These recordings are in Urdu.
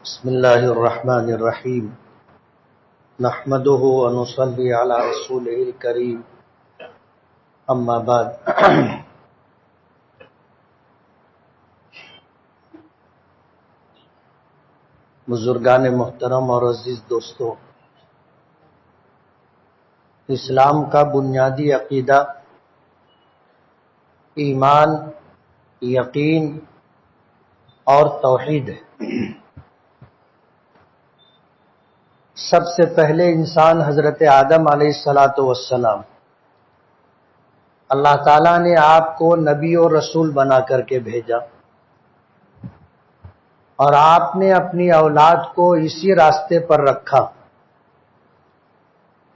بسم اللہ الرحمن الرحیم نحمده ونصلي على رسوله الكریم اما بعد بزرگان محترم اور عزیز دوستو، اسلام کا بنیادی عقیدہ ایمان، یقین اور توحید ہے۔ سب سے پہلے انسان حضرت آدم علیہ السلام، اللہ تعالیٰ نے آپ کو نبی اور رسول بنا کر کے بھیجا، اور آپ نے اپنی اولاد کو اسی راستے پر رکھا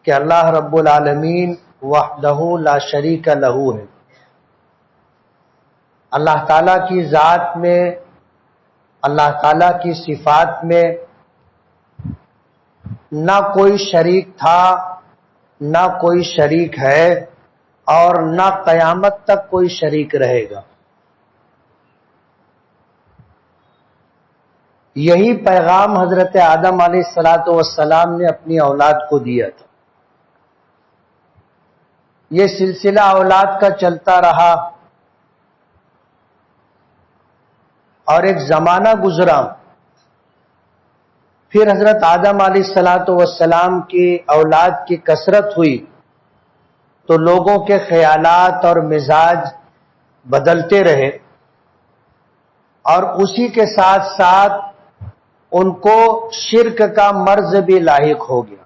کہ اللہ رب العالمین وحدہ لا شریک لہ ہے۔ اللہ تعالیٰ کی ذات میں، اللہ تعالیٰ کی صفات میں نہ کوئی شریک تھا، نہ کوئی شریک ہے، اور نہ قیامت تک کوئی شریک رہے گا۔ یہی پیغام حضرت آدم علیہ السلام نے اپنی اولاد کو دیا تھا۔ یہ سلسلہ اولاد کا چلتا رہا، اور ایک زمانہ گزرا، پھر حضرت آدم علیہ السلام کی اولاد کی کثرت ہوئی تو لوگوں کے خیالات اور مزاج بدلتے رہے، اور اسی کے ساتھ ساتھ ان کو شرک کا مرض بھی لاحق ہو گیا۔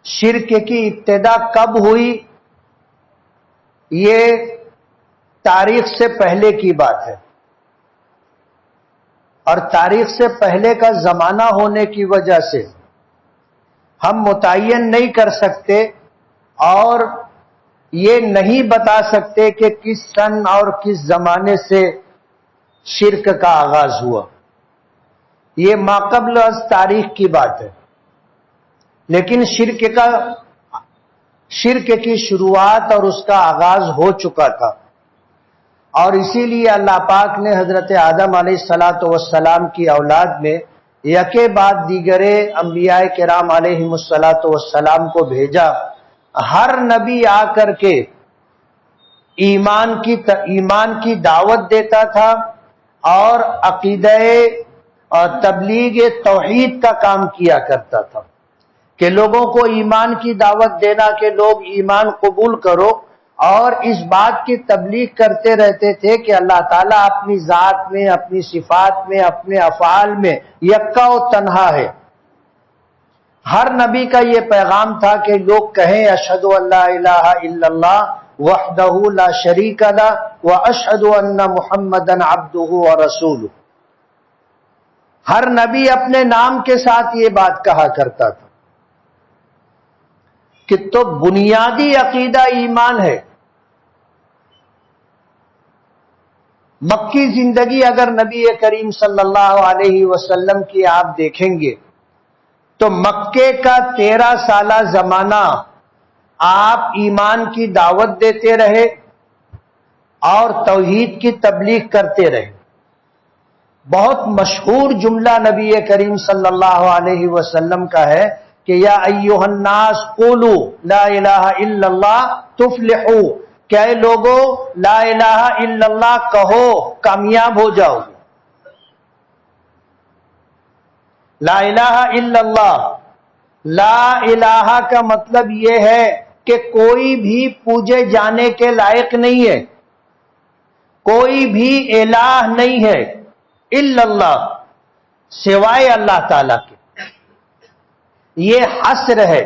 شرک کی ابتدا کب ہوئی؟ یہ تاریخ سے پہلے کی بات ہے، اور تاریخ سے پہلے کا زمانہ ہونے کی وجہ سے ہم متعین نہیں کر سکتے اور یہ نہیں بتا سکتے کہ کس سن اور کس زمانے سے شرک کا آغاز ہوا۔ یہ ماقبل از تاریخ کی بات ہے، لیکن شرک کی شروعات اور اس کا آغاز ہو چکا تھا، اور اسی لیے اللہ پاک نے حضرت آدم علیہ السلام کی اولاد میں یکے بعد دیگرے انبیاء کرام علیہ السلام کو بھیجا۔ ہر نبی آ کر کے ایمان کی دعوت دیتا تھا اور عقیدہ اور تبلیغ توحید کا کام کیا کرتا تھا کہ لوگوں کو ایمان کی دعوت دینا کہ لوگ ایمان قبول کرو، اور اس بات کی تبلیغ کرتے رہتے تھے کہ اللہ تعالیٰ اپنی ذات میں، اپنی صفات میں، اپنے افعال میں یکا و تنہا ہے۔ ہر نبی کا یہ پیغام تھا کہ لوگ کہیں اشہد ان لا الہ الا اللہ وحدہ لا شریک لہ واشہد ان محمدا عبدہ ورسولہ۔ ہر نبی اپنے نام کے ساتھ یہ بات کہا کرتا تھا کہ تو بنیادی عقیدہ ایمان ہے۔ مکی زندگی اگر نبی کریم صلی اللہ علیہ وسلم کی آپ دیکھیں گے تو مکے کا 13 سالہ زمانہ آپ ایمان کی دعوت دیتے رہے اور توحید کی تبلیغ کرتے رہے۔ بہت مشہور جملہ نبی کریم صلی اللہ علیہ وسلم کا ہے کہ یا ایھا الناس قولوا لا الہ الا اللہ تفلحوا، کہ اے لوگو لا الہ الا اللہ کہو، کامیاب ہو جاؤ۔ لا الہ الا اللہ، لا الہ کا مطلب یہ ہے کہ کوئی بھی پوجے جانے کے لائق نہیں ہے، کوئی بھی الہ نہیں ہے الا اللہ، سوائے اللہ تعالی کے۔ یہ حصر ہے۔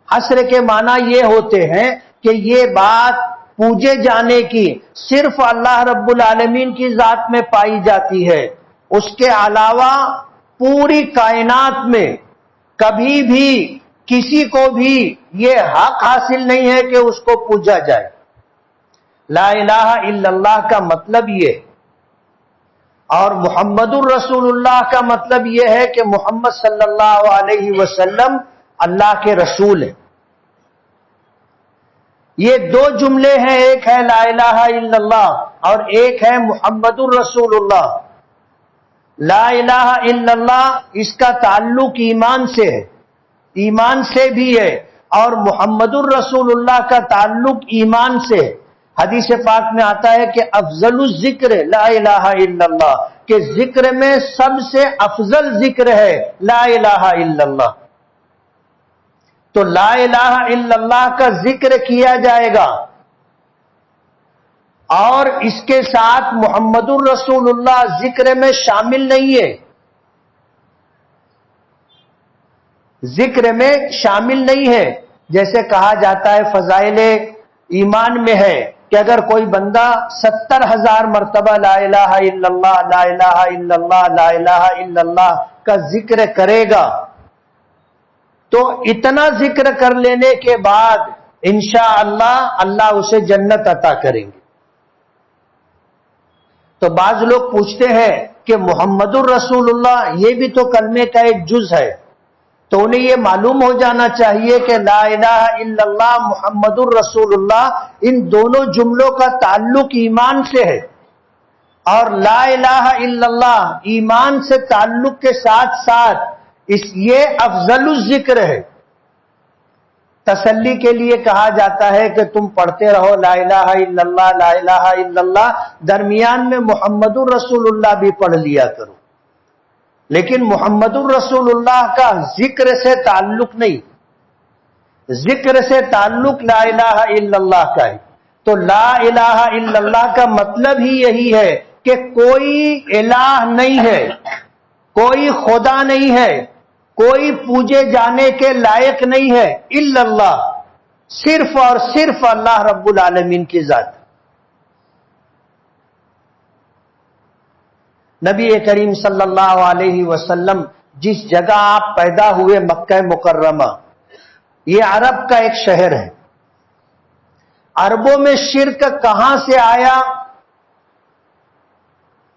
حصر کے معنی یہ ہوتے ہیں کہ یہ بات پوجے جانے کی صرف اللہ رب العالمین کی ذات میں پائی جاتی ہے، اس کے علاوہ پوری کائنات میں کبھی بھی کسی کو بھی یہ حق حاصل نہیں ہے کہ اس کو پوجا جائے۔ لا الہ الا اللہ کا مطلب یہ، اور محمد الرسول اللہ کا مطلب یہ ہے کہ محمد صلی اللہ علیہ وسلم اللہ کے رسول ہیں۔ یہ دو جملے ہیں، ایک ہے لا الہ الا اللہ اور ایک ہے محمد الرسول اللہ۔ لا الہ الا اللہ اس کا تعلق ایمان سے ہے، ایمان سے بھی ہے، اور محمد الرسول اللہ کا تعلق ایمان سے ہے۔ حدیث پاک میں آتا ہے کہ افضل الذکر لا الہ الا اللہ، کہ ذکر میں سب سے افضل ذکر ہے لا الہ الا اللہ۔ تو لا الہ الا اللہ کا ذکر کیا جائے گا، اور اس کے ساتھ محمد الرسول اللہ ذکر میں شامل نہیں ہے، ذکر میں شامل نہیں ہے۔ جیسے کہا جاتا ہے فضائل ایمان میں ہے کہ اگر کوئی بندہ 70,000 مرتبہ لا الہ الا اللہ لا الہ الا اللہ لا الہ الا اللہ کا ذکر کرے گا تو اتنا ذکر کر لینے کے بعد انشاءاللہ اللہ اسے جنت عطا کریں گے۔ تو بعض لوگ پوچھتے ہیں کہ محمد الرسول اللہ یہ بھی تو کلمے کا ایک جز ہے، تو انہیں یہ معلوم ہو جانا چاہیے کہ لا الہ الا اللہ محمد الرسول اللہ ان دونوں جملوں کا تعلق ایمان سے ہے، اور لا الہ الا اللہ ایمان سے تعلق کے ساتھ ساتھ یہ افضل الذکر ہے۔ تسلی کے لیے کہا جاتا ہے کہ تم پڑھتے رہو لا الہ الا اللہ لا الہ الا اللہ، درمیان میں محمد الرسول اللہ بھی پڑھ لیا کرو، لیکن محمد الرسول اللہ کا ذکر سے تعلق نہیں، ذکر سے تعلق لا الہ الا اللہ کا ہے۔ تو لا الہ الا اللہ کا مطلب ہی یہی ہے کہ کوئی الہ نہیں ہے، کوئی خدا نہیں ہے، کوئی پوجے جانے کے لائق نہیں ہے الا اللہ، صرف اور صرف اللہ رب العالمین کی ذات۔ نبی کریم صلی اللہ علیہ وسلم جس جگہ آپ پیدا ہوئے مکہ مکرمہ، یہ عرب کا ایک شہر ہے۔ عربوں میں شرک کہاں سے آیا؟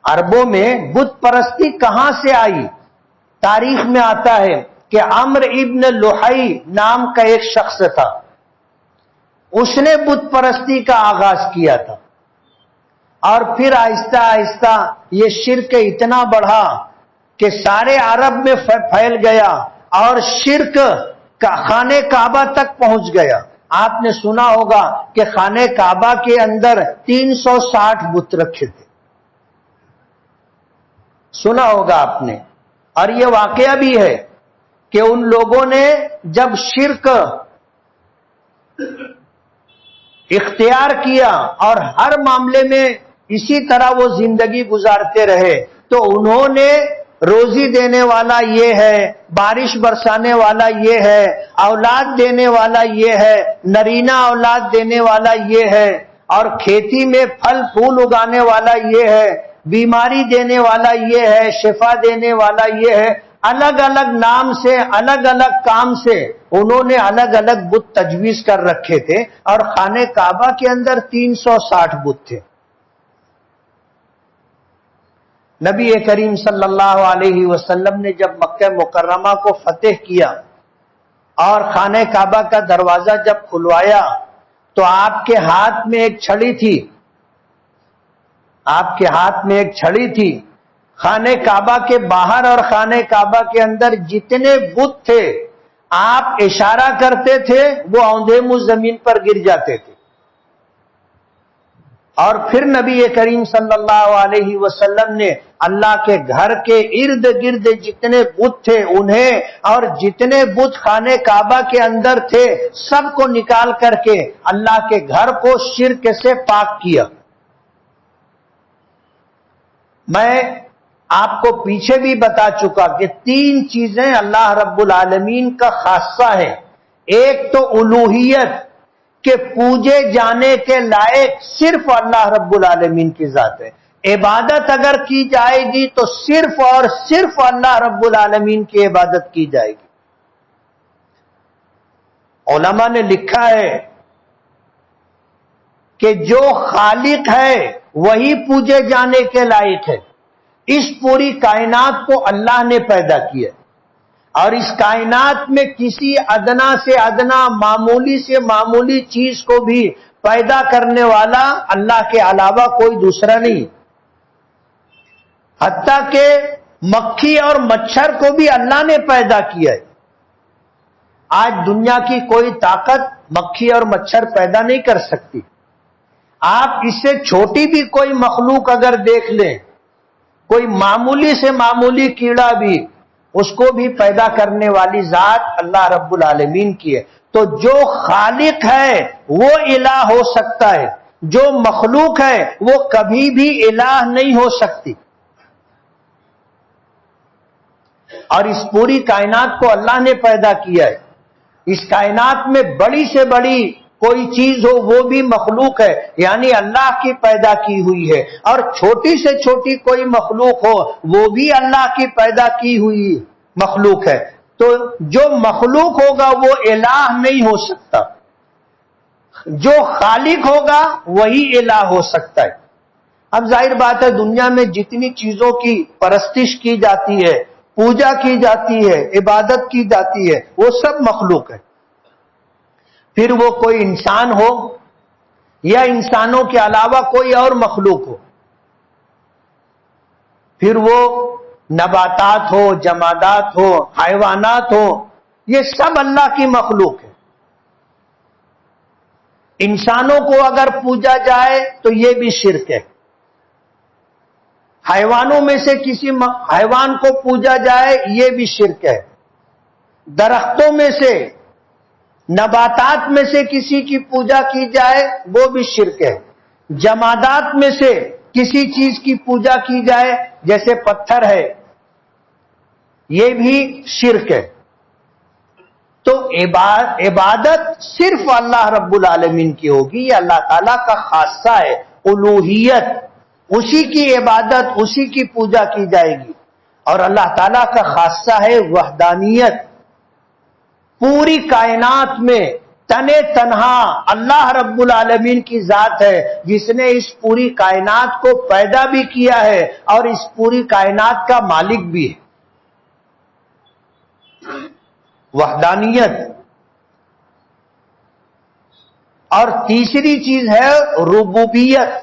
عربوں میں بت پرستی کہاں سے آئی؟ تاریخ میں آتا ہے کہ عمرو ابن لحی نام کا ایک شخص تھا، اس نے بت پرستی کا آغاز کیا تھا، اور پھر آہستہ آہستہ یہ شرک اتنا بڑھا کہ سارے عرب میں پھیل گیا اور شرک کا خانہ کعبہ تک پہنچ گیا۔ آپ نے سنا ہوگا کہ خانہ کعبہ کے اندر 360 بت رکھے تھے، سنا ہوگا آپ نے، اور یہ واقعہ بھی ہے کہ ان لوگوں نے جب شرک اختیار کیا اور ہر معاملے میں اسی طرح وہ زندگی گزارتے رہے، تو انہوں نے روزی دینے والا یہ ہے، بارش برسانے والا یہ ہے، اولاد دینے والا یہ ہے، نرینہ اولاد دینے والا یہ ہے، اور کھیتی میں پھل پھول اگانے والا یہ ہے، بیماری دینے والا یہ ہے، شفا دینے والا یہ ہے، الگ الگ نام سے الگ الگ کام سے انہوں نے الگ الگ بت تجویز کر رکھے تھے، اور خانہ کعبہ کے اندر 360 بت تھے۔ نبی کریم صلی اللہ علیہ وسلم نے جب مکہ مکرمہ کو فتح کیا اور خانہ کعبہ کا دروازہ جب کھلوایا تو آپ کے ہاتھ میں ایک چھڑی تھی، آپ کے ہاتھ میں ایک چھڑی تھی۔ خانہ کعبہ کے باہر اور خانہ کعبہ کے اندر جتنے بت تھے آپ اشارہ کرتے تھے وہ اوندھے منہ زمین پر گر جاتے تھے، اور پھر نبی کریم صلی اللہ علیہ وسلم نے اللہ کے گھر کے ارد گرد جتنے بت تھے انہیں، اور جتنے بت خانہ کعبہ کے اندر تھے سب کو نکال کر کے اللہ کے گھر کو شرک سے پاک کیا۔ میں آپ کو پیچھے بھی بتا چکا کہ 3 چیزیں اللہ رب العالمین کا خاصہ ہے۔ ایک تو الوہیت، کہ پوجے جانے کے لائق صرف اللہ رب العالمین کی ذات ہے۔ عبادت اگر کی جائے گی تو صرف اور صرف اللہ رب العالمین کی عبادت کی جائے گی۔ علماء نے لکھا ہے کہ جو خالق ہے وہی پوجے جانے کے لائق ہے۔ اس پوری کائنات کو اللہ نے پیدا کیا، اور اس کائنات میں کسی ادنا سے ادنا، معمولی سے معمولی چیز کو بھی پیدا کرنے والا اللہ کے علاوہ کوئی دوسرا نہیں۔ حتیٰ کہ مکھی اور مچھر کو بھی اللہ نے پیدا کیا ہے. آج دنیا کی کوئی طاقت مکھی اور مچھر پیدا نہیں کر سکتی. آپ اس سے چھوٹی بھی کوئی مخلوق اگر دیکھ لیں، کوئی معمولی سے معمولی کیڑا بھی، اس کو بھی پیدا کرنے والی ذات اللہ رب العالمین کی ہے. تو جو خالق ہے وہ الہ ہو سکتا ہے، جو مخلوق ہے وہ کبھی بھی الہ نہیں ہو سکتی. اور اس پوری کائنات کو اللہ نے پیدا کیا ہے. اس کائنات میں بڑی سے بڑی کوئی چیز ہو وہ بھی مخلوق ہے، یعنی اللہ کی پیدا کی ہوئی ہے. اور چھوٹی سے چھوٹی کوئی مخلوق ہو وہ بھی اللہ کی پیدا کی ہوئی مخلوق ہے. تو جو مخلوق ہوگا وہ الہ نہیں ہو سکتا، جو خالق ہوگا وہی الہ ہو سکتا ہے. اب ظاہر بات ہے دنیا میں جتنی چیزوں کی پرستش کی جاتی ہے، پوجا کی جاتی ہے، عبادت کی جاتی ہے، وہ سب مخلوق ہے. پھر وہ کوئی انسان ہو یا انسانوں کے علاوہ کوئی اور مخلوق ہو، پھر وہ نباتات ہو، جمادات ہو، حیوانات ہو، یہ سب اللہ کی مخلوق ہے. انسانوں کو اگر پوجا جائے تو یہ بھی شرک ہے. حیوانوں میں سے کسی حیوان کو پوجا جائے یہ بھی شرک ہے. درختوں میں سے، نباتات میں سے کسی کی پوجا کی جائے وہ بھی شرک ہے. جمادات میں سے کسی چیز کی پوجا کی جائے جیسے پتھر ہے یہ بھی شرک ہے. تو عبادت صرف اللہ رب العالمین کی ہوگی، یہ اللہ تعالیٰ کا خاصہ ہے. الوہیت، اسی کی عبادت، اسی کی پوجا کی جائے گی. اور اللہ تعالیٰ کا خاصہ ہے وحدانیت. پوری کائنات میں تنے تنہا اللہ رب العالمین کی ذات ہے جس نے اس پوری کائنات کو پیدا بھی کیا ہے اور اس پوری کائنات کا مالک بھی ہے. وحدانیت. اور تیسری چیز ہے ربوبیت،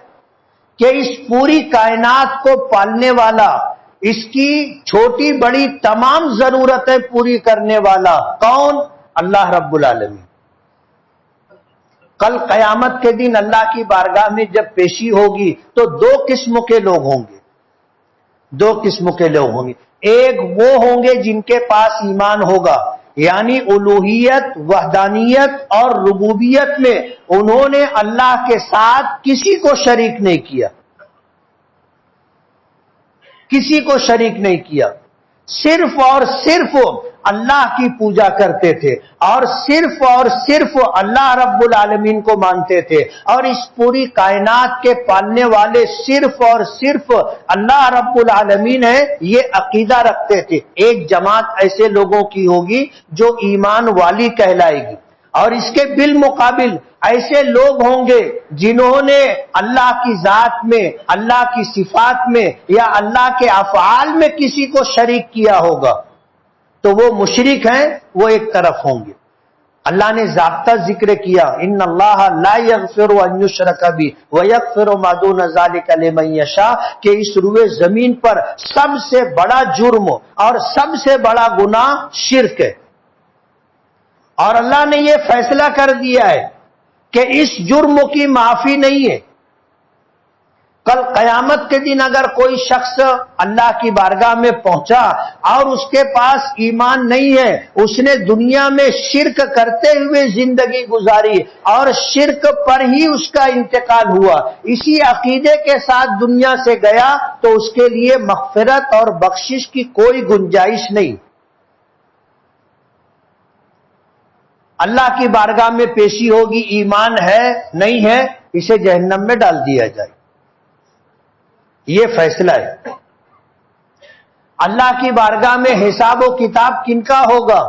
کہ اس پوری کائنات کو پالنے والا، اس کی چھوٹی بڑی تمام ضرورتیں پوری کرنے والا کون؟ اللہ رب العالمین. کل قیامت کے دن اللہ کی بارگاہ میں جب پیشی ہوگی تو دو قسم کے لوگ ہوں گے. دو قسم کے لوگ ہوں گے. ایک وہ ہوں گے جن کے پاس ایمان ہوگا، یعنی الوہیت، وحدانیت اور ربوبیت میں انہوں نے اللہ کے ساتھ کسی کو شریک نہیں کیا، کسی کو شریک نہیں کیا، صرف اور صرف اللہ کی پوجا کرتے تھے اور صرف اللہ رب العالمین کو مانتے تھے. اور اس پوری کائنات کے پالنے والے صرف اور صرف اللہ رب العالمین ہے، یہ عقیدہ رکھتے تھے. ایک جماعت ایسے لوگوں کی ہوگی جو ایمان والی کہلائے گی، اور اس کے بالمقابل ایسے لوگ ہوں گے جنہوں نے اللہ کی ذات میں، اللہ کی صفات میں یا اللہ کے افعال میں کسی کو شریک کیا ہوگا، تو وہ مشرک ہیں، وہ ایک طرف ہوں گے. اللہ نے ضابطہ ذکر کیا، ان اللہ لا یغفر ان یشرک بہ ویغفر ما دون ذلک لمن یشاء، کہ اس روئے زمین پر سب سے بڑا جرم اور سب سے بڑا گناہ شرک ہے. اور اللہ نے یہ فیصلہ کر دیا ہے کہ اس جرم کی معافی نہیں ہے. کل قیامت کے دن اگر کوئی شخص اللہ کی بارگاہ میں پہنچا اور اس کے پاس ایمان نہیں ہے، اس نے دنیا میں شرک کرتے ہوئے زندگی گزاری اور شرک پر ہی اس کا انتقال ہوا، اسی عقیدے کے ساتھ دنیا سے گیا، تو اس کے لیے مغفرت اور بخشش کی کوئی گنجائش نہیں. اللہ کی بارگاہ میں پیشی ہوگی، ایمان ہے نہیں ہے، اسے جہنم میں ڈال دیا جائے. یہ فیصلہ ہے. اللہ کی بارگاہ میں حساب و کتاب کن کا ہوگا؟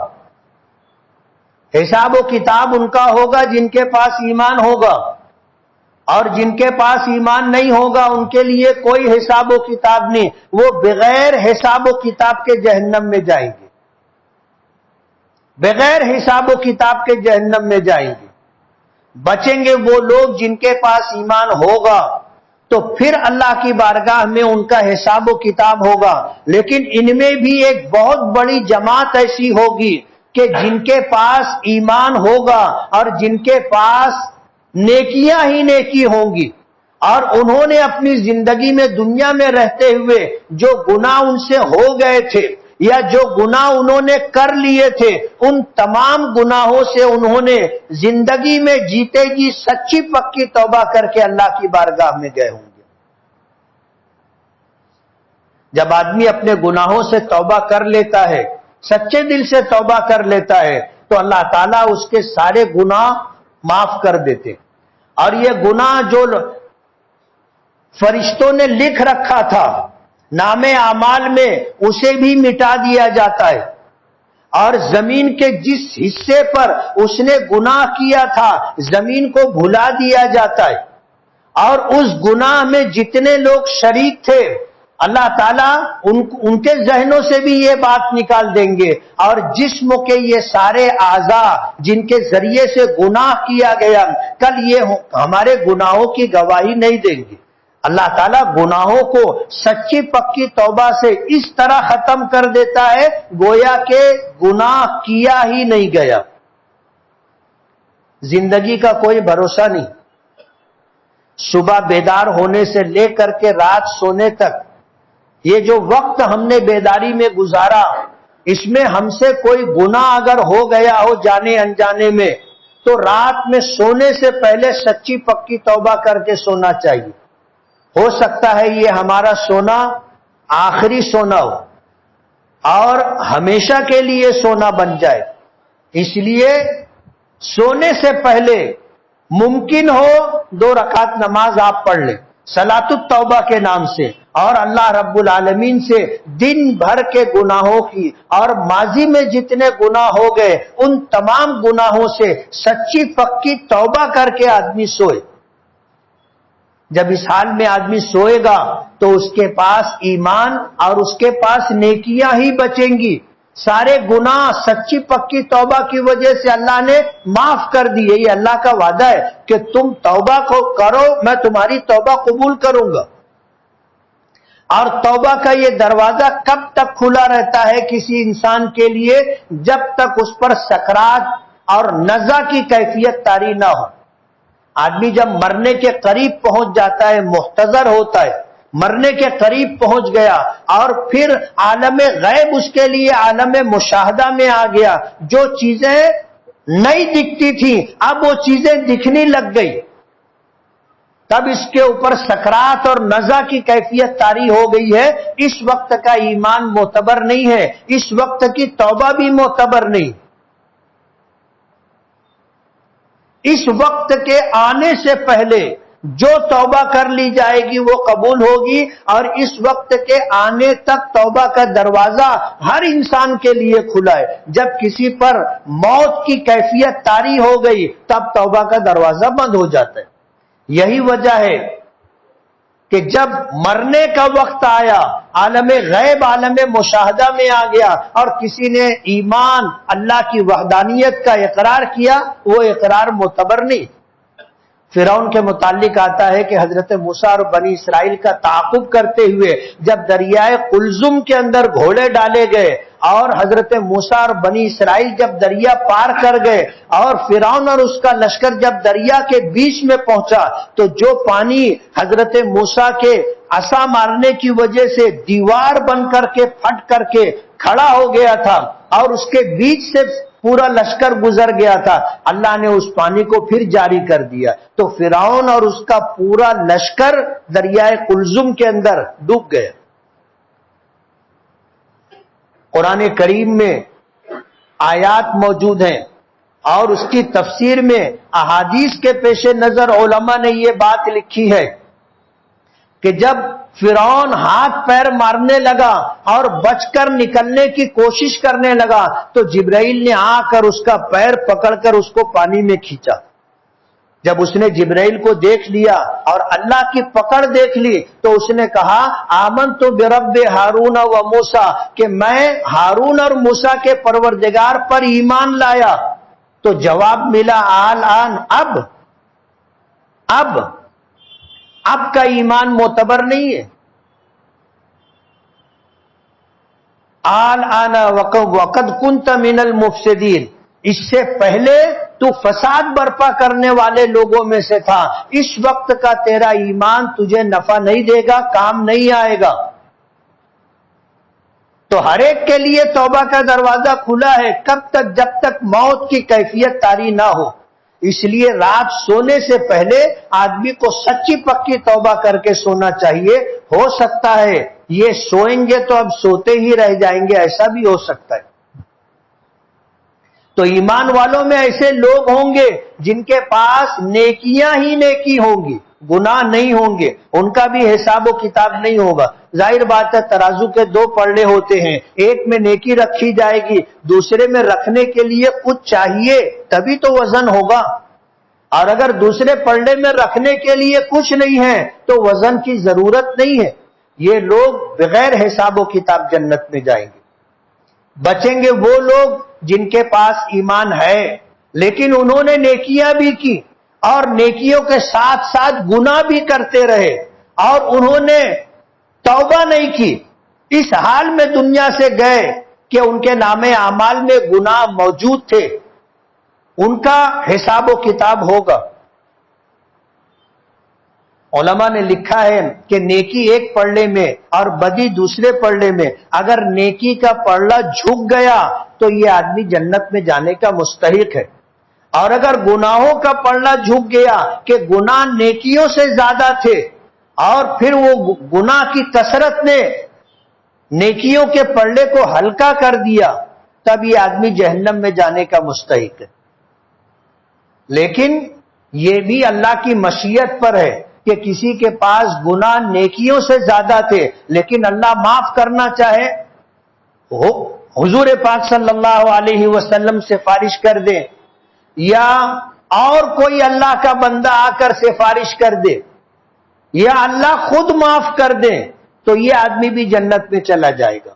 حساب و کتاب ان کا ہوگا جن کے پاس ایمان ہوگا، اور جن کے پاس ایمان نہیں ہوگا ان کے لیے کوئی حساب و کتاب نہیں، وہ بغیر حساب و کتاب کے جہنم میں جائیں گے. بغیر حساب و کتاب کے جہنم میں جائیں گے. بچیں گے وہ لوگ جن کے پاس ایمان ہوگا، تو پھر اللہ کی بارگاہ میں ان کا حساب و کتاب ہوگا. لیکن ان میں بھی ایک بہت بڑی جماعت ایسی ہوگی کہ جن کے پاس ایمان ہوگا اور جن کے پاس نیکیاں ہی نیکی ہوں گی، اور انہوں نے اپنی زندگی میں دنیا میں رہتے ہوئے جو گناہ ان سے ہو گئے تھے یا جو گناہ انہوں نے کر لیے تھے، ان تمام گناہوں سے انہوں نے زندگی میں جیتے جی سچی پکی توبہ کر کے اللہ کی بارگاہ میں گئے ہوں گے. جب آدمی اپنے گناہوں سے توبہ کر لیتا ہے، سچے دل سے توبہ کر لیتا ہے، تو اللہ تعالیٰ اس کے سارے گناہ معاف کر دیتے. اور یہ گناہ جو فرشتوں نے لکھ رکھا تھا نام اعمال میں، اسے بھی مٹا دیا جاتا ہے. اور زمین کے جس حصے پر اس نے گناہ کیا تھا، زمین کو بھلا دیا جاتا ہے. اور اس گناہ میں جتنے لوگ شریک تھے، اللہ تعالیٰ ان کے ذہنوں سے بھی یہ بات نکال دیں گے، اور جسم کے یہ سارے اعضاء جن کے ذریعے سے گناہ کیا گیا، کل یہ ہمارے گناہوں کی گواہی نہیں دیں گے. اللہ تعالیٰ گناہوں کو سچی پکی توبہ سے اس طرح ختم کر دیتا ہے گویا کہ گناہ کیا ہی نہیں گیا. زندگی کا کوئی بھروسہ نہیں. صبح بیدار ہونے سے لے کر کے رات سونے تک یہ جو وقت ہم نے بیداری میں گزارا، اس میں ہم سے کوئی گناہ اگر ہو گیا ہو جانے انجانے میں، تو رات میں سونے سے پہلے سچی پکی توبہ کر کے سونا چاہیے. ہو سکتا ہے یہ ہمارا سونا آخری سونا ہو اور ہمیشہ کے لیے سونا بن جائے. اس لیے سونے سے پہلے ممکن ہو 2 رکعت نماز آپ پڑھ لیں صلاۃ التوبہ کے نام سے، اور اللہ رب العالمین سے دن بھر کے گناہوں کی اور ماضی میں جتنے گناہ ہو گئے ان تمام گناہوں سے سچی پکی توبہ کر کے آدمی سوئے. جب اس حال میں آدمی سوئے گا تو اس کے پاس ایمان اور اس کے پاس نیکیاں ہی بچیں گی. سارے گناہ سچی پکی توبہ کی وجہ سے اللہ نے معاف کر دیے. یہ اللہ کا وعدہ ہے کہ تم توبہ کو کرو، میں تمہاری توبہ قبول کروں گا. اور توبہ کا یہ دروازہ کب تک کھلا رہتا ہے کسی انسان کے لیے؟ جب تک اس پر سکرات اور نزع کی کیفیت طاری نہ ہو. آدمی جب مرنے کے قریب پہنچ جاتا ہے، محتضر ہوتا ہے، مرنے کے قریب پہنچ گیا، اور پھر عالم غیب اس کے لیے عالم مشاہدہ میں آ گیا. جو چیزیں نہیں دکھتی تھیں اب وہ چیزیں دکھنے لگ گئی، تب اس کے اوپر سکرات اور نزع کی کیفیت طاری ہو گئی ہے. اس وقت کا ایمان معتبر نہیں ہے، اس وقت کی توبہ بھی معتبر نہیں. اس وقت کے آنے سے پہلے جو توبہ کر لی جائے گی وہ قبول ہوگی، اور اس وقت کے آنے تک توبہ کا دروازہ ہر انسان کے لیے کھلا ہے. جب کسی پر موت کی کیفیت طاری ہو گئی تب توبہ کا دروازہ بند ہو جاتا ہے. یہی وجہ ہے کہ جب مرنے کا وقت آیا، عالم غیب عالم مشاہدہ میں آ گیا، اور کسی نے ایمان اللہ کی وحدانیت کا اقرار کیا، وہ اقرار معتبر نہیں. فرعون کے متعلق آتا ہے کہ حضرت موسیٰ اور بنی اسرائیل کا تعاقب کرتے ہوئے جب دریائے قلزم کے اندر گھوڑے ڈالے گئے، اور حضرت موسیٰ اور بنی اسرائیل جب دریا پار کر گئے، اور فرعون اور اس کا لشکر جب دریا کے بیچ میں پہنچا، تو جو پانی حضرت موسیٰ کے عصا مارنے کی وجہ سے دیوار بن کر کے پھٹ کر کے کھڑا ہو گیا تھا، اور اس کے بیچ سے پورا لشکر گزر گیا تھا، اللہ نے اس پانی کو پھر جاری کر دیا. تو فرعون اور اس کا پورا لشکر دریائے قلزم کے اندر ڈوب گئے. قرآن کریم میں آیات موجود ہیں، اور اس کی تفسیر میں احادیث کے پیش نظر علماء نے یہ بات لکھی ہے کہ جب فرعون ہاتھ پیر مارنے لگا اور بچ کر نکلنے کی کوشش کرنے لگا، تو جبرائیل نے آ کر اس کا پیر پکڑ کر اس کو پانی میں کھینچا. جب اس نے جبرائیل کو دیکھ لیا اور اللہ کی پکڑ دیکھ لی تو اس نے کہا آمنت برب ہارون و موسیٰ، کہ میں ہارون اور موسیٰ کے پروردگار پر ایمان لایا. تو جواب ملا آل آن، اب اب کا ایمان معتبر نہیں ہے. آنا وقد کنت من المفسدین، اس سے پہلے تو فساد برپا کرنے والے لوگوں میں سے تھا. اس وقت کا تیرا ایمان تجھے نفع نہیں دے گا، کام نہیں آئے گا. تو ہر ایک کے لیے توبہ کا دروازہ کھلا ہے. کب تک؟ جب تک موت کی کیفیت طاری نہ ہو. اس لیے رات سونے سے پہلے آدمی کو سچی پکی توبہ کر کے سونا چاہیے. ہو سکتا ہے یہ سوئیں گے تو اب سوتے ہی رہ جائیں گے، ایسا بھی ہو سکتا ہے. تو ایمان والوں میں ایسے لوگ ہوں گے جن کے پاس نیکیاں ہی نیکی ہوں گی، گناہ نہیں ہوں گے، ان کا بھی حساب و کتاب نہیں ہوگا. ظاہر بات ہے ترازو کے دو پلڑے ہوتے ہیں، ایک میں نیکی رکھی جائے گی، دوسرے میں رکھنے کے لیے کچھ چاہیے تبھی تو وزن ہوگا. اور اگر دوسرے پلڑے میں رکھنے کے لیے کچھ نہیں ہے تو وزن کی ضرورت نہیں ہے. یہ لوگ بغیر حساب و کتاب جنت میں جائیں گے. بچیں گے وہ لوگ جن کے پاس ایمان ہے لیکن انہوں نے نیکیاں بھی کی اور نیکیوں کے ساتھ ساتھ گناہ بھی کرتے رہے اور انہوں نے توبہ نہیں کی. اس حال میں دنیا سے گئے کہ ان کے نام اعمال میں گناہ موجود تھے. ان کا حساب و کتاب ہوگا. علماء نے لکھا ہے کہ نیکی ایک پلڑے میں اور بدی دوسرے پلڑے میں. اگر نیکی کا پلڑا جھک گیا تو یہ آدمی جنت میں جانے کا مستحق ہے، اور اگر گناہوں کا پلڑا جھک گیا کہ گناہ نیکیوں سے زیادہ تھے اور پھر وہ گناہ کی کثرت نے نیکیوں کے پلڑے کو ہلکا کر دیا، تب یہ آدمی جہنم میں جانے کا مستحق ہے. لیکن یہ بھی اللہ کی مشیت پر ہے کہ کسی کے پاس گناہ نیکیوں سے زیادہ تھے لیکن اللہ معاف کرنا چاہے، حضور پاک صلی اللہ علیہ وسلم سفارش کر دے یا اور کوئی اللہ کا بندہ آ کر سفارش کر دے یا اللہ خود معاف کر دے تو یہ آدمی بھی جنت میں چلا جائے گا.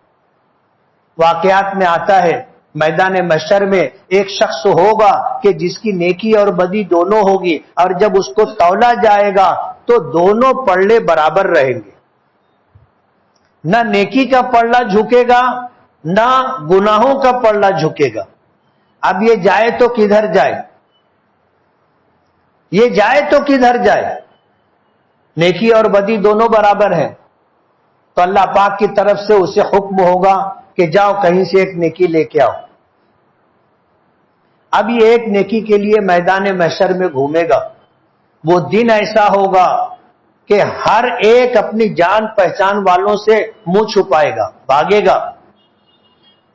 واقعات میں آتا ہے میدان محشر میں ایک شخص ہوگا کہ جس کی نیکی اور بدی دونوں ہوگی، اور جب اس کو تولا جائے گا تو دونوں پلڑے برابر رہیں گے. نہ نیکی کا پلڑا جھکے گا نہ گناہوں کا پلڑا جھکے گا. اب یہ جائے تو کدھر جائے؟ یہ جائے تو کدھر جائے؟ نیکی اور بدی دونوں برابر ہیں تو اللہ پاک کی طرف سے اسے حکم ہوگا کہ جاؤ کہیں سے ایک نیکی لے کے آؤ. اب یہ ایک نیکی کے لیے میدان محشر میں گھومے گا. وہ دن ایسا ہوگا کہ ہر ایک اپنی جان پہچان والوں سے منہ چھپائے گا، بھاگے گا.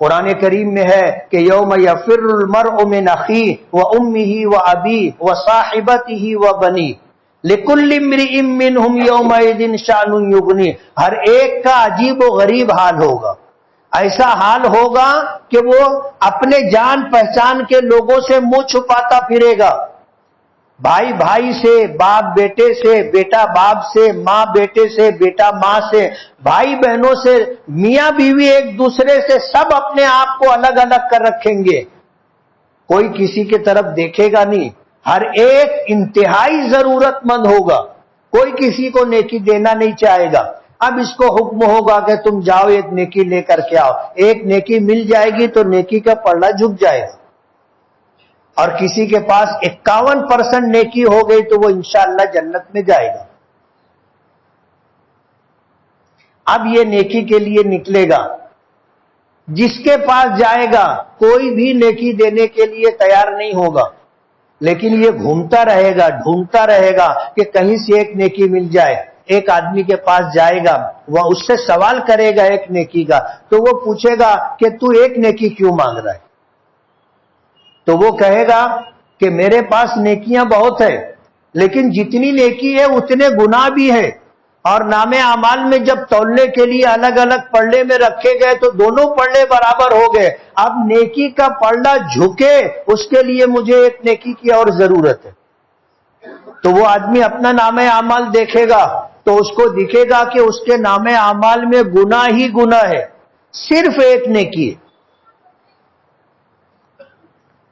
قرآن کریم میں ہے کہ یوم یفر المرء من اخیہ وامہ وابیہ وصاحبتہ وبنیہ لکل امرئ منہم یومئذ شأن یغنیہ. ہر ایک کا عجیب و غریب حال ہوگا. ایسا حال ہوگا کہ وہ اپنے جان پہچان کے لوگوں سے منہ چھپاتا پھرے گا. بھائی بھائی سے، باپ بیٹے سے، بیٹا باپ سے، ماں بیٹے سے، بیٹا ماں سے، بھائی بہنوں سے، میاں بیوی ایک دوسرے سے، سب اپنے آپ کو الگ الگ کر رکھیں گے. کوئی کسی کی طرف دیکھے گا نہیں. ہر ایک انتہائی ضرورت مند ہوگا، کوئی کسی کو نیکی دینا نہیں چاہے گا. اب اس کو حکم ہوگا کہ تم جاؤ ایک نیکی لے کر کے آؤ. ایک نیکی مل جائے گی تو نیکی کا پلڑا جھک جائے گا، اور کسی کے پاس 51% نیکی ہو گئی تو وہ انشاءاللہ جنت میں جائے گا. اب یہ نیکی کے لیے نکلے گا. جس کے پاس جائے گا کوئی بھی نیکی دینے کے لیے تیار نہیں ہوگا، لیکن یہ گھومتا رہے گا، ڈھونڈتا رہے گا کہ کہیں سے ایک نیکی مل جائے. ایک آدمی کے پاس جائے گا، وہ اس سے سوال کرے گا ایک نیکی کا، تو وہ پوچھے گا کہ تو ایک نیکی کیوں مانگ رہا ہے؟ تو وہ کہے گا کہ میرے پاس نیکیاں بہت ہیں لیکن جتنی نیکی ہے اتنے گناہ بھی ہیں، اور نام اعمال میں جب تولنے کے لیے الگ الگ پلڑے میں رکھے گئے تو دونوں پلڑے برابر ہو گئے. اب نیکی کا پلڑا جھکے اس کے لیے مجھے ایک نیکی کی اور ضرورت ہے. تو وہ آدمی اپنا نام اعمال دیکھے گا تو اس کو دکھے گا کہ اس کے نام اعمال میں گناہ ہی گناہ ہے، صرف ایک نیکی ہے.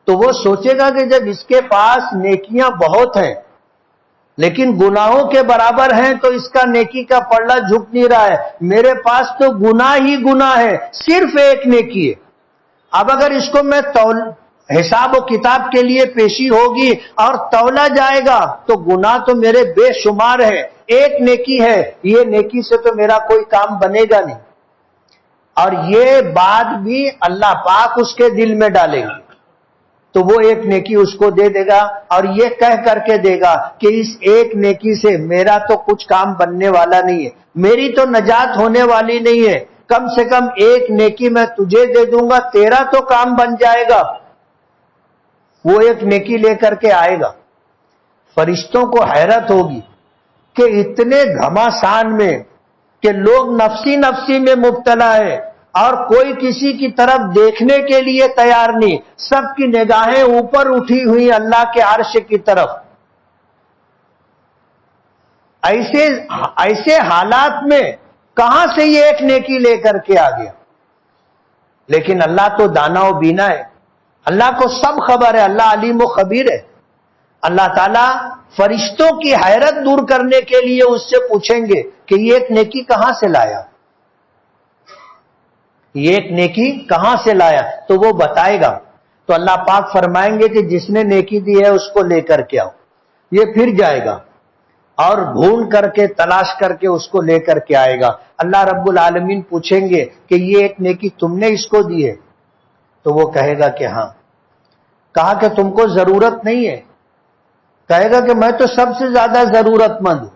تو وہ سوچے گا کہ جب اس کے پاس نیکیاں بہت ہیں لیکن گناہوں کے برابر ہیں تو اس کا نیکی کا پلڑا جھک نہیں رہا ہے. میرے پاس تو گناہ ہی گناہ ہے، صرف ایک نیکی ہے. اب اگر اس کو میں حساب و کتاب کے لیے پیشی ہوگی اور تولا جائے گا تو گناہ تو میرے بے شمار ہے، ایک نیکی ہے، یہ نیکی سے تو میرا کوئی کام بنے گا نہیں. اور یہ بات بھی اللہ پاک اس کے دل میں ڈالیں گے تو وہ ایک نیکی اس کو دے دے گا اور یہ کہہ کر کے دے گا کہ اس ایک نیکی سے میرا تو کچھ کام بننے والا نہیں ہے، میری تو نجات ہونے والی نہیں ہے، کم سے کم ایک نیکی میں تجھے دے دوں گا، تیرا تو کام بن جائے گا. وہ ایک نیکی لے کر کے آئے گا. فرشتوں کو حیرت ہوگی کہ اتنے گھماسان میں کہ لوگ نفسی نفسی میں مبتلا ہے اور کوئی کسی کی طرف دیکھنے کے لیے تیار نہیں، سب کی نگاہیں اوپر اٹھی ہوئی اللہ کے عرش کی طرف. ایسے حالات میں کہاں سے یہ ایک نیکی لے کر کے آ گیا؟ لیکن اللہ تو دانا و بینا ہے، اللہ کو سب خبر ہے، اللہ علیم و خبیر ہے. اللہ تعالیٰ فرشتوں کی حیرت دور کرنے کے لیے اس سے پوچھیں گے کہ یہ ایک نیکی کہاں سے لایا، یہ ایک نیکی کہاں سے لایا؟ تو وہ بتائے گا. تو اللہ پاک فرمائیں گے کہ جس نے نیکی دی ہے اس کو لے کر کے آؤ. یہ پھر جائے گا اور ڈھونڈ کر کے تلاش کر کے اس کو لے کر کے آئے گا. اللہ رب العالمین پوچھیں گے کہ یہ ایک نیکی تم نے اس کو دی ہے؟ تو وہ کہے گا کہ ہاں. کہا کہ تم کو ضرورت نہیں ہے؟ کہے گا کہ میں تو سب سے زیادہ ضرورت مند ہوں،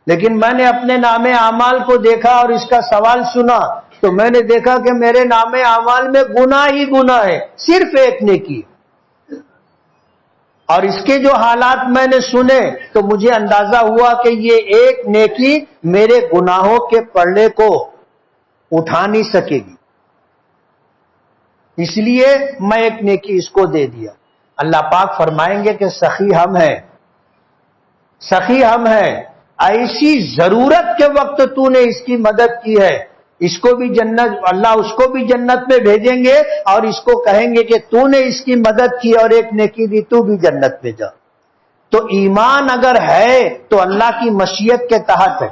لیکن میں نے اپنے نام اعمال کو دیکھا اور اس کا سوال سنا تو میں نے دیکھا کہ میرے نام اعمال میں گناہ ہی گناہ ہے، صرف ایک نیکی. اور اس کے جو حالات میں نے سنے تو مجھے اندازہ ہوا کہ یہ ایک نیکی میرے گناہوں کے پلڑے کو اٹھا نہیں سکے گی، اس لیے میں ایک نیکی اس کو دے دیا. اللہ پاک فرمائیں گے کہ سخی ہم ہیں، سخی ہم ہیں، ایسی ضرورت کے وقت تو نے اس کی مدد کی ہے، اس کو بھی جنت، اللہ اس کو بھی جنت میں بھیجیں گے اور اس کو کہیں گے کہ تو نے اس کی مدد کی اور ایک نیکی دی، تو بھی جنت میں جا. تو ایمان اگر ہے تو اللہ کی مشیت کے تحت ہے.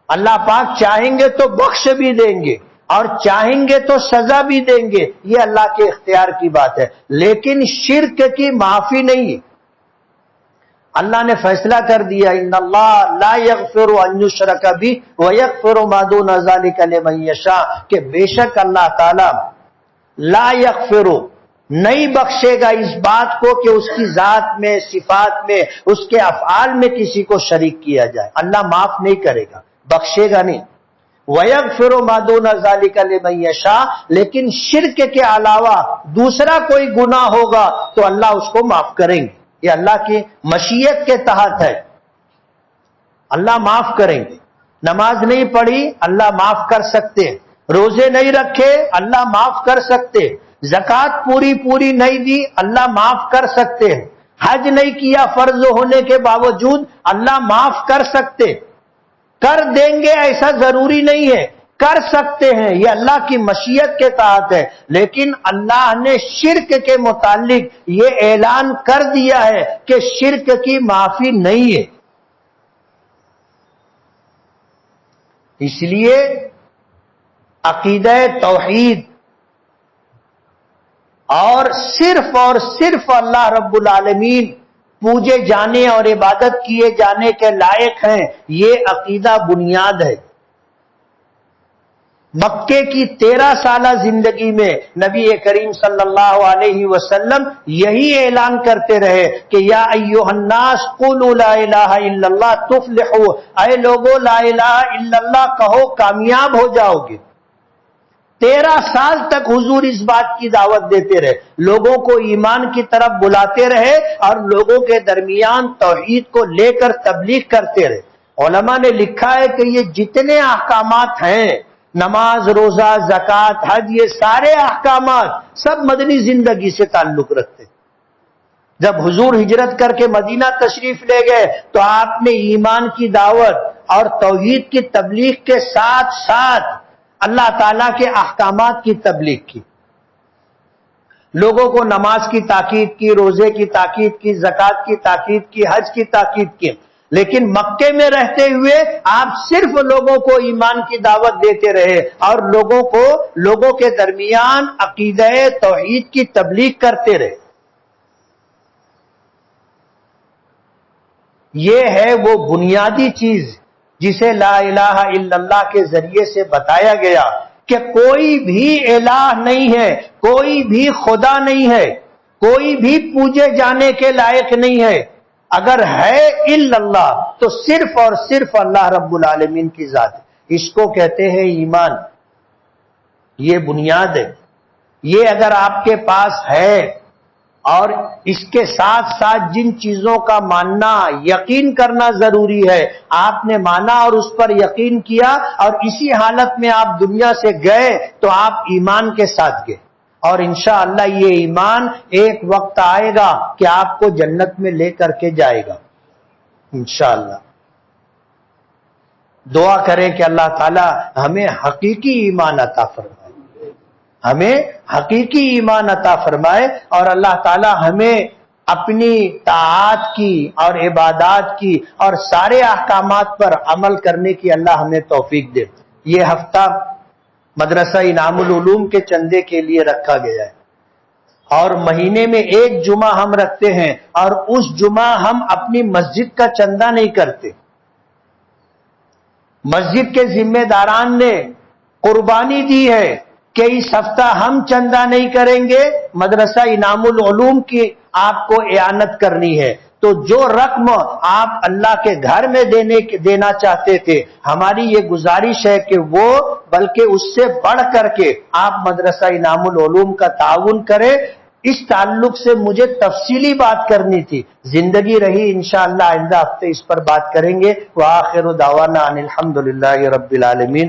اللہ پاک چاہیں گے تو بخش بھی دیں گے اور چاہیں گے تو سزا بھی دیں گے، یہ اللہ کے اختیار کی بات ہے. لیکن شرک کی معافی نہیں ہے. اللہ نے فیصلہ کر دیا ان اللہ لا یغفر ان یشرک بہ ویغفر ما دون ذلک لمن یشاء، کہ بے شک اللہ تعالی لا یغفر نہیں بخشے گا اس بات کو کہ اس کی ذات میں، صفات میں، اس کے افعال میں کسی کو شریک کیا جائے. اللہ معاف نہیں کرے گا، بخشے گا نہیں. وَيَغْفِرُ مَا دُونَ ذَلِكَ لِمَن يَشَاءُ، لیکن شرک کے علاوہ دوسرا کوئی گناہ ہوگا تو اللہ اس کو معاف کریں گے. یہ اللہ کی مشیت کے تحت ہے، اللہ معاف کریں گے. نماز نہیں پڑھی اللہ معاف کر سکتے، روزے نہیں رکھے اللہ معاف کر سکتے، زکوٰۃ پوری نہیں دی اللہ معاف کر سکتے، حج نہیں کیا فرض ہونے کے باوجود اللہ معاف کر سکتے. کر دیں گے ایسا ضروری نہیں ہے، کر سکتے ہیں، یہ اللہ کی مشیت کے تحت ہے. لیکن اللہ نے شرک کے متعلق یہ اعلان کر دیا ہے کہ شرک کی معافی نہیں ہے. اس لیے عقیدہ توحید اور صرف اللہ رب العالمین پوجے جانے اور عبادت کیے جانے کے لائق ہیں، یہ عقیدہ بنیاد ہے. مکے کی 13 سالہ زندگی میں نبی کریم صلی اللہ علیہ وسلم یہی اعلان کرتے رہے کہ یا ایھا الناس قولوا لا الہ الا اللہ تفلحوا، اے لوگو لا الہ الا اللہ کہو کامیاب ہو جاؤ گے. 13 سال تک حضور اس بات کی دعوت دیتے رہے، لوگوں کو ایمان کی طرف بلاتے رہے اور لوگوں کے درمیان توحید کو لے کر تبلیغ کرتے رہے. علماء نے لکھا ہے کہ یہ جتنے احکامات ہیں، نماز، روزہ، زکوٰۃ، حج، یہ سارے احکامات سب مدنی زندگی سے تعلق رکھتے. جب حضور ہجرت کر کے مدینہ تشریف لے گئے تو آپ نے ایمان کی دعوت اور توحید کی تبلیغ کے ساتھ ساتھ اللہ تعالیٰ کے احکامات کی تبلیغ کی. لوگوں کو نماز کی تاکید کی، روزے کی تاکید کی، زکوٰۃ کی تاکید کی، حج کی تاکید کی، لیکن مکے میں رہتے ہوئے آپ صرف لوگوں کو ایمان کی دعوت دیتے رہے اور لوگوں کے درمیان عقیدہ توحید کی تبلیغ کرتے رہے۔ یہ ہے وہ بنیادی چیز جسے لا الہ الا اللہ کے ذریعے سے بتایا گیا کہ کوئی بھی الہ نہیں ہے، کوئی بھی خدا نہیں ہے، کوئی بھی پوجے جانے کے لائق نہیں ہے۔ اگر ہے الا اللہ تو صرف اور صرف اللہ رب العالمین کی ذات ہے۔ اس کو کہتے ہیں ایمان، یہ بنیاد ہے۔ یہ اگر آپ کے پاس ہے اور اس کے ساتھ ساتھ جن چیزوں کا ماننا، یقین کرنا ضروری ہے، آپ نے مانا اور اس پر یقین کیا اور اسی حالت میں آپ دنیا سے گئے تو آپ ایمان کے ساتھ گئے، اور انشاءاللہ یہ ایمان ایک وقت آئے گا کہ آپ کو جنت میں لے کر کے جائے گا انشاءاللہ۔ دعا کریں کہ اللہ تعالی ہمیں حقیقی ایمان عطا فرمائے، ہمیں حقیقی ایمان عطا فرمائے، اور اللہ تعالی ہمیں اپنی طاعات کی اور عبادات کی اور سارے احکامات پر عمل کرنے کی اللہ ہمیں توفیق دے۔ یہ ہفتہ مدرسہ انعام العلوم کے چندے کے لیے رکھا گیا ہے، اور مہینے میں ایک جمعہ ہم رکھتے ہیں، اور اس جمعہ ہم اپنی مسجد کا چندہ نہیں کرتے۔ مسجد کے ذمہ داران نے قربانی دی ہے کہ اس ہفتہ ہم چندہ نہیں کریں گے، مدرسہ انعام العلوم کی آپ کو اعانت کرنی ہے۔ تو جو رقم آپ اللہ کے گھر میں دینا چاہتے تھے، ہماری یہ گزارش ہے کہ وہ بلکہ اس سے بڑھ کر کے آپ مدرسہ انعام العلوم کا تعاون کریں۔ اس تعلق سے مجھے تفصیلی بات کرنی تھی، زندگی رہی انشاءاللہ آئندہ ہفتے اس پر بات کریں گے۔ وآخر دعوانا ان الحمدللہ رب العالمین۔